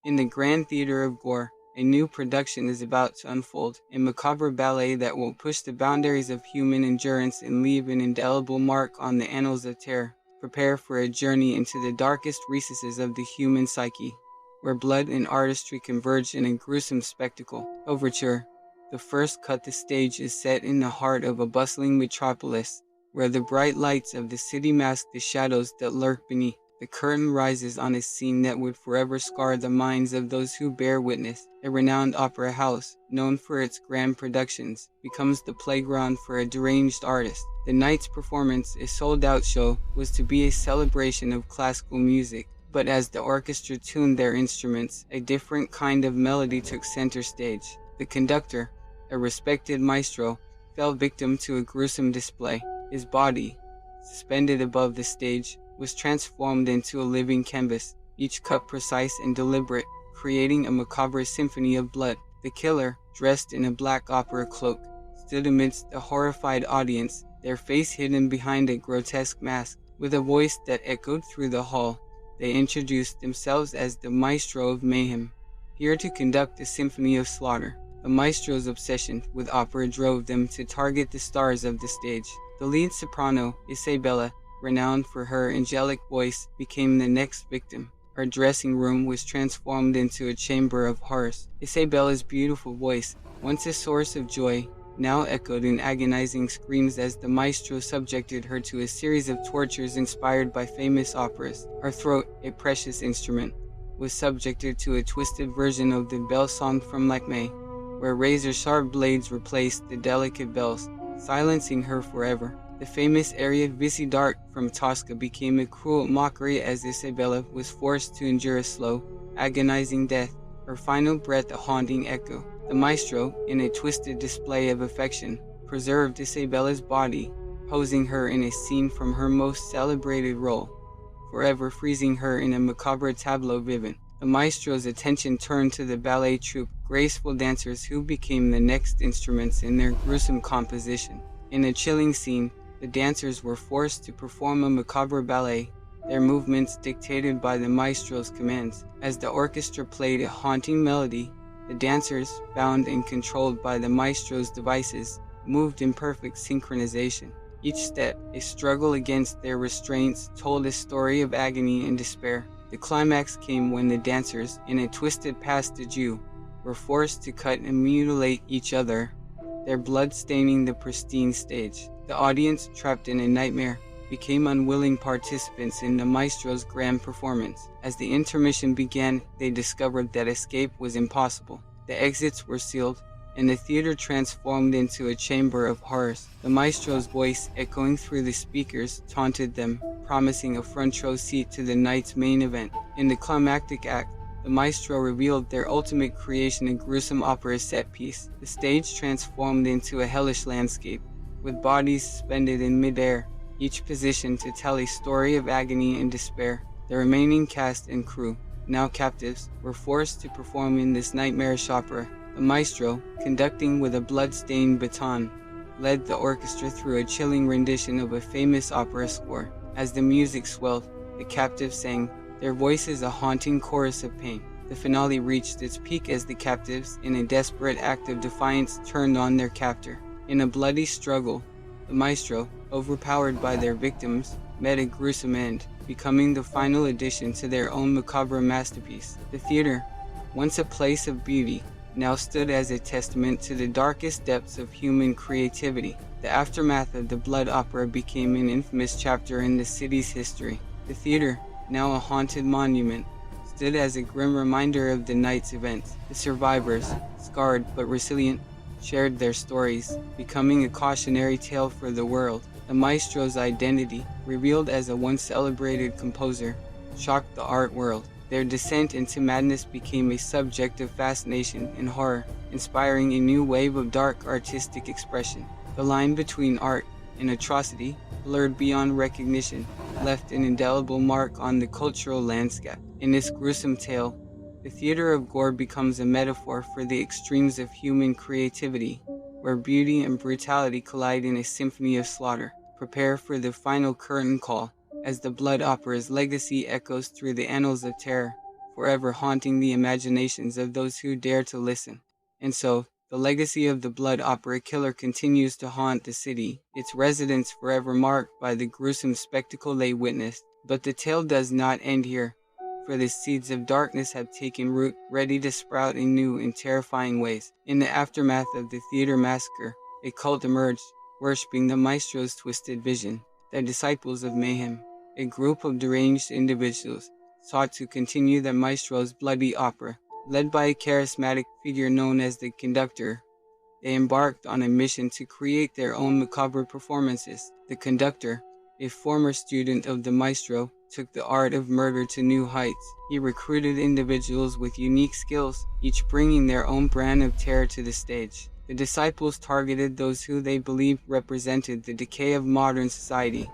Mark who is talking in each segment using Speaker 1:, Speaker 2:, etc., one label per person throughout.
Speaker 1: In the Grand Theater of Gore, a new production is about to unfold, a macabre ballet that will push the boundaries of human endurance and leave an indelible mark on the annals of terror. Prepare for a journey into the darkest recesses of the human psyche, where blood and artistry converge in a gruesome spectacle. Overture. The first cut. The stage is set in the heart of a bustling metropolis, where the bright lights of the city mask the shadows that lurk beneath. The curtain rises on a scene that would forever scar the minds of those who bear witness. A renowned opera house, known for its grand productions, becomes the playground for a deranged artist. The night's performance, a sold-out show, was to be a celebration of classical music, but as the orchestra tuned their instruments, a different kind of melody took center stage. The conductor, a respected maestro, fell victim to a gruesome display. His body, suspended above the stage, was transformed into a living canvas, each cut precise and deliberate, creating a macabre symphony of blood. The killer, dressed in a black opera cloak, stood amidst the horrified audience, their face hidden behind a grotesque mask. With a voice that echoed through the hall, they introduced themselves as the Maestro of Mayhem, here to conduct a symphony of slaughter. The maestro's obsession with opera drove them to target the stars of the stage. The lead soprano, Isabella, renowned for her angelic voice, became the next victim. Her dressing room was transformed into a chamber of horrors. Isabella's beautiful voice, once a source of joy, now echoed in agonizing screams as the maestro subjected her to a series of tortures inspired by famous operas. Her throat, a precious instrument, was subjected to a twisted version of the bell song from Lakme, where razor-sharp blades replaced the delicate bells, silencing her forever. The famous aria Visi Dark from Tosca became a cruel mockery as Isabella was forced to endure a slow, agonizing death, her final breath a haunting echo. The maestro, in a twisted display of affection, preserved Isabella's body, posing her in a scene from her most celebrated role, forever freezing her in a macabre tableau vivant. The maestro's attention turned to the ballet troupe, graceful dancers who became the next instruments in their gruesome composition. In a chilling scene, the dancers were forced to perform a macabre ballet, their movements dictated by the maestro's commands. As the orchestra played a haunting melody, the dancers, bound and controlled by the maestro's devices, moved in perfect synchronization. Each step, a struggle against their restraints, told a story of agony and despair. The climax came when the dancers, in a twisted pas de deux, were forced to cut and mutilate each other, their blood staining the pristine stage. The audience, trapped in a nightmare, became unwilling participants in the maestro's grand performance. As the intermission began, they discovered that escape was impossible. The exits were sealed, and the theater transformed into a chamber of horrors. The maestro's voice, echoing through the speakers, taunted them, promising a front row seat to the night's main event. In the climactic act, the maestro revealed their ultimate creation, a gruesome opera set piece. The stage transformed into a hellish landscape, with bodies suspended in midair, each positioned to tell a story of agony and despair. The remaining cast and crew, now captives, were forced to perform in this nightmarish opera. The maestro, conducting with a blood-stained baton, led the orchestra through a chilling rendition of a famous opera score. As the music swelled, the captives sang, their voices a haunting chorus of pain. The finale reached its peak as the captives, in a desperate act of defiance, turned on their captor. In a bloody struggle, the maestro, overpowered by their victims, met a gruesome end, becoming the final addition to their own macabre masterpiece. The theater, once a place of beauty, now stood as a testament to the darkest depths of human creativity. The aftermath of the blood opera became an infamous chapter in the city's history. The theater, now a haunted monument, stood as a grim reminder of the night's events. The survivors, scarred but resilient, shared their stories, becoming a cautionary tale for the world. The maestro's identity, revealed as a once celebrated composer, shocked the art world. Their descent into madness became a subject of fascination and horror, inspiring a new wave of dark artistic expression. The line between art and atrocity, blurred beyond recognition, left an indelible mark on the cultural landscape. In this gruesome tale, the theater of Gore becomes a metaphor for the extremes of human creativity, where beauty and brutality collide in a symphony of slaughter. Prepare for the final curtain call, as the blood opera's legacy echoes through the annals of terror, forever haunting the imaginations of those who dare to listen. And so, the legacy of the blood opera killer continues to haunt the city, its residents forever marked by the gruesome spectacle they witnessed. But the tale does not end here, for the seeds of darkness have taken root, ready to sprout in new and terrifying ways. In the aftermath of the theater massacre, a cult emerged, worshipping the maestro's twisted vision. The disciples of mayhem, a group of deranged individuals, sought to continue the maestro's bloody opera. Led by a charismatic figure known as the conductor, they embarked on a mission to create their own macabre performances. The conductor, a former student of the maestro, took the art of murder to new heights. He recruited individuals with unique skills, each bringing their own brand of terror to the stage. The disciples targeted those who they believed represented the decay of modern society,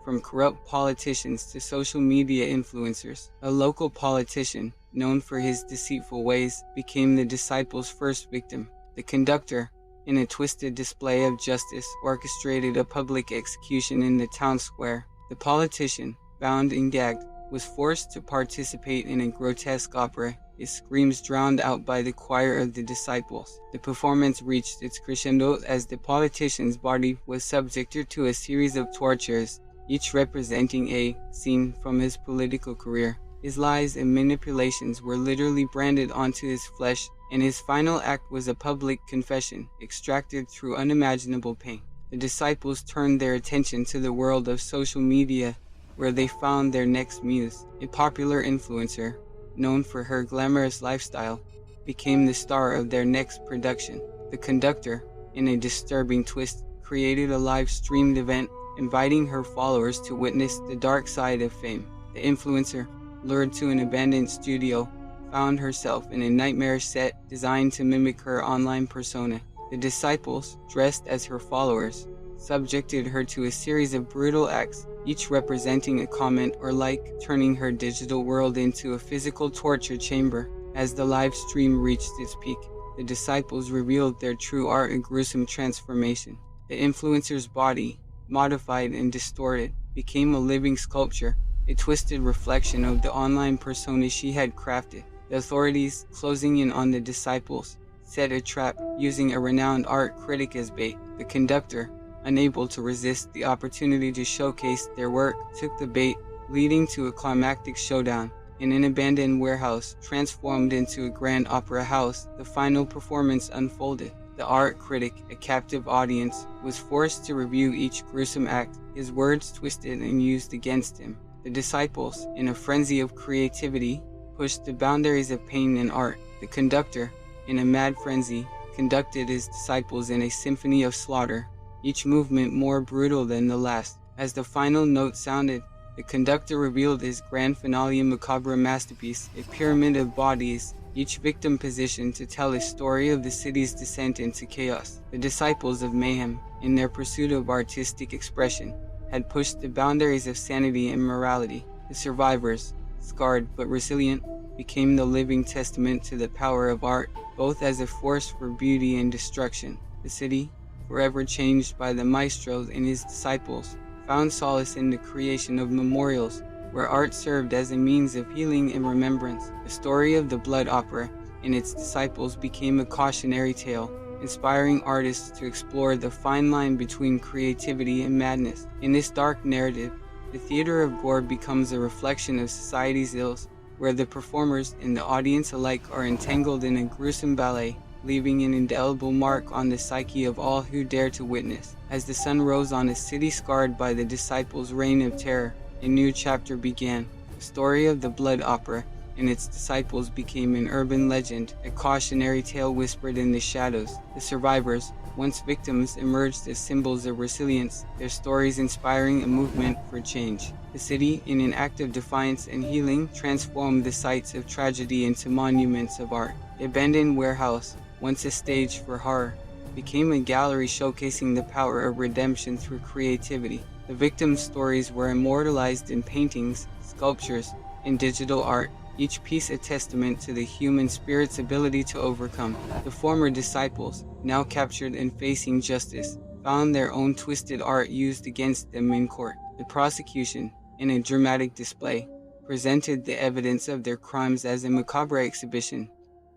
Speaker 1: from corrupt politicians to social media influencers. A local politician, known for his deceitful ways, became the disciples' first victim. The conductor, in a twisted display of justice, orchestrated a public execution in the town square. The politician, bound and gagged, was forced to participate in a grotesque opera, his screams drowned out by the choir of the disciples. The performance reached its crescendo as the politician's body was subjected to a series of tortures, each representing a scene from his political career. His lies and manipulations were literally branded onto his flesh, and his final act was a public confession, extracted through unimaginable pain. The disciples turned their attention to the world of social media, where they found their next muse. A popular influencer, known for her glamorous lifestyle, became the star of their next production. The conductor, in a disturbing twist, created a live-streamed event, inviting her followers to witness the dark side of fame. The influencer, lured to an abandoned studio, found herself in a nightmarish set designed to mimic her online persona. The disciples, dressed as her followers, subjected her to a series of brutal acts, each representing a comment or like, turning her digital world into a physical torture chamber. As the live stream reached its peak, the disciples revealed their true art in gruesome transformation. The influencer's body, modified and distorted, became a living sculpture, a twisted reflection of the online persona she had crafted. The authorities, closing in on the disciples, set a trap, using a renowned art critic as bait. The conductor, unable to resist the opportunity to showcase their work, took the bait, leading to a climactic showdown. In an abandoned warehouse transformed into a grand opera house, the final performance unfolded. The art critic, a captive audience, was forced to review each gruesome act, his words twisted and used against him. The disciples, in a frenzy of creativity, pushed the boundaries of pain and art. The conductor, in a mad frenzy, conducted his disciples in a symphony of slaughter, each movement more brutal than the last. As the final note sounded, the conductor revealed his grand finale macabre masterpiece, a pyramid of bodies, each victim positioned to tell a story of the city's descent into chaos. The disciples of mayhem, in their pursuit of artistic expression, had pushed the boundaries of sanity and morality. The survivors, scarred but resilient, became the living testament to the power of art, both as a force for beauty and destruction. The city, forever changed by the maestro and his disciples, found solace in the creation of memorials, where art served as a means of healing and remembrance. The story of the blood opera and its disciples became a cautionary tale, inspiring artists to explore the fine line between creativity and madness. In this dark narrative, the theater of Gore becomes a reflection of society's ills, where the performers and the audience alike are entangled in a gruesome ballet, leaving an indelible mark on the psyche of all who dare to witness. As the sun rose on a city scarred by the disciples' reign of terror, a new chapter began. The story of the blood opera and its disciples became an urban legend, a cautionary tale whispered in the shadows. The survivors, once victims, emerged as symbols of resilience, their stories inspiring a movement for change. The city, in an act of defiance and healing, transformed the sites of tragedy into monuments of art. The abandoned warehouse, once a stage for horror, became a gallery showcasing the power of redemption through creativity. The victims' stories were immortalized in paintings, sculptures, and digital art, each piece a testament to the human spirit's ability to overcome. The former disciples, now captured and facing justice, found their own twisted art used against them in court. The prosecution, in a dramatic display, presented the evidence of their crimes as a macabre exhibition,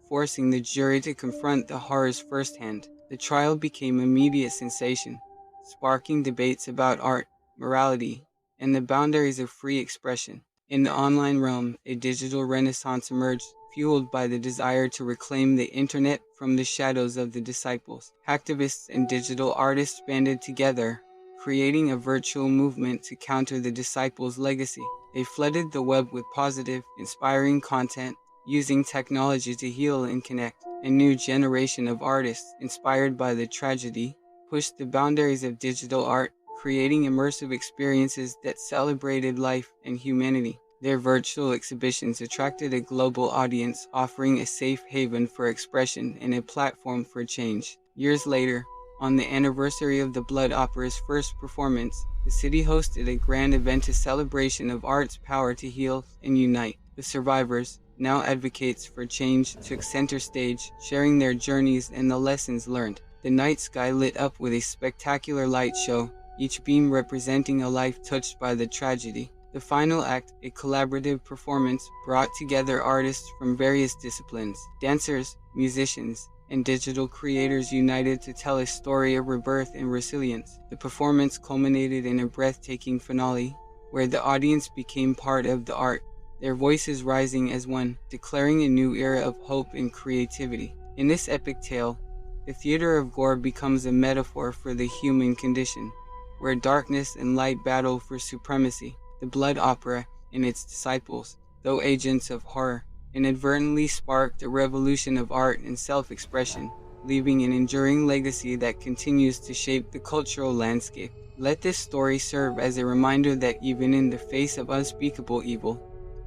Speaker 1: forcing the jury to confront the horrors firsthand. The trial became a media sensation, sparking debates about art, morality, and the boundaries of free expression. In the online realm, a digital renaissance emerged, fueled by the desire to reclaim the internet from the shadows of the disciples. Hacktivists and digital artists banded together, creating a virtual movement to counter the disciples' legacy. They flooded the web with positive, inspiring content, using technology to heal and connect. A new generation of artists, inspired by the tragedy, pushed the boundaries of digital art, creating immersive experiences that celebrated life and humanity. Their virtual exhibitions attracted a global audience, offering a safe haven for expression and a platform for change. Years later, on the anniversary of the Blood Opera's first performance, the city hosted a grand event, a celebration of art's power to heal and unite. The survivors, now advocates for change, took center stage, sharing their journeys and the lessons learned. The night sky lit up with a spectacular light show, each beam representing a life touched by the tragedy. The final act, a collaborative performance, brought together artists from various disciplines. Dancers, musicians, and digital creators united to tell a story of rebirth and resilience. The performance culminated in a breathtaking finale, where the audience became part of the art, their voices rising as one, declaring a new era of hope and creativity. In this epic tale, the theater of Gore becomes a metaphor for the human condition, where darkness and light battle for supremacy. The Blood Opera and its disciples, though agents of horror, inadvertently sparked a revolution of art and self-expression, leaving an enduring legacy that continues to shape the cultural landscape. Let this story serve as a reminder that even in the face of unspeakable evil,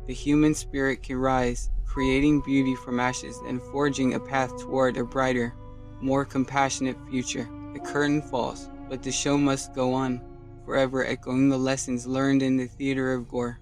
Speaker 1: the human spirit can rise, creating beauty from ashes and forging a path toward a brighter, more compassionate future. The curtain falls, but the show must go on, forever echoing the lessons learned in the theater of Gore.